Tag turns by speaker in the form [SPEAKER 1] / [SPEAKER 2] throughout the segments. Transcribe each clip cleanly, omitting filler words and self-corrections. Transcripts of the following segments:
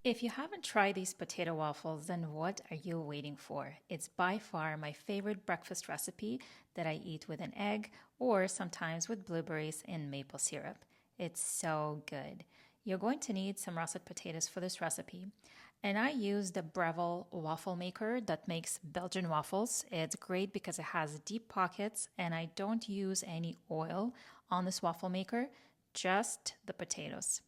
[SPEAKER 1] If you haven't tried these potato waffles, then what are you waiting for? It's by far my favorite breakfast recipe that I eat with an egg or sometimes with blueberries and maple syrup. It's so good. You're going to need some russet potatoes for this recipe. And I use the Breville Waffle Maker that makes Belgian waffles. It's great because it has deep pockets and I don't use any oil on this waffle maker, just the potatoes.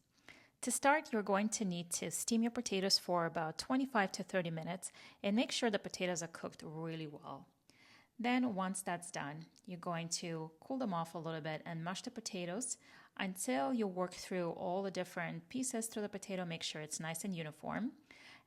[SPEAKER 1] To start, you're going to need to steam your potatoes for about 25 to 30 minutes and make sure the potatoes are cooked really well. Then once that's done, you're going to cool them off a little bit and mash the potatoes until you work through all the different pieces through the potato, make sure it's nice and uniform.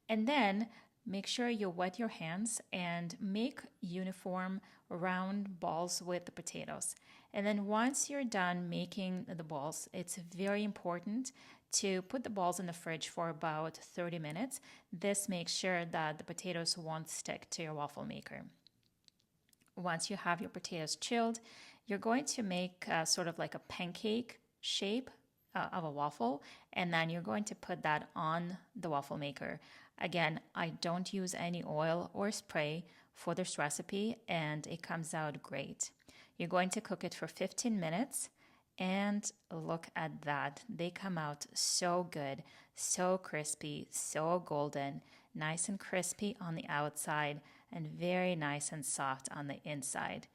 [SPEAKER 1] And then make sure you wet your hands and make uniform round balls with the potatoes. And then once you're done making the balls, it's very important to put the balls in the fridge for about 30 minutes. This makes sure that the potatoes won't stick to your waffle maker. Once you have your potatoes chilled, you're going to make sort of like a pancake shape of a waffle, and then you're going to put that on the waffle maker. Again, I don't use any oil or spray for this recipe, and it comes out great. You're going to cook it for 15 minutes, and look at that. They come out so good, so crispy, so golden, nice and crispy on the outside, and very nice and soft on the inside.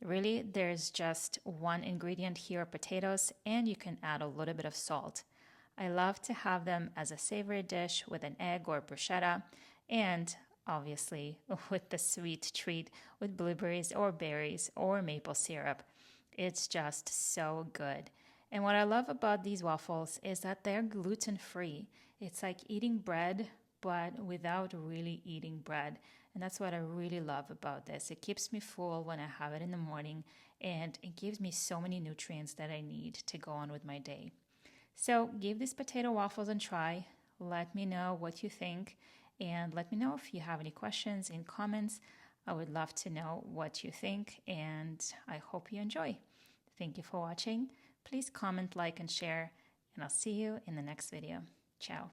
[SPEAKER 1] Really, there's just one ingredient here, potatoes, and you can add a little bit of salt. I love to have them as a savory dish with an egg or bruschetta, and obviously with the sweet treat with blueberries or berries or maple syrup. It's just so good. And what I love about these waffles is that they're gluten-free. It's like eating bread, but without really eating bread. And that's what I really love about this. It keeps me full when I have it in the morning, and it gives me so many nutrients that I need to go on with my day. So give these potato waffles a try. Let me know what you think, and let me know if you have any questions in comments. I would love to know what you think, and I hope you enjoy. Thank you for watching. Please comment, like, and share, and I'll see you in the next video. Ciao.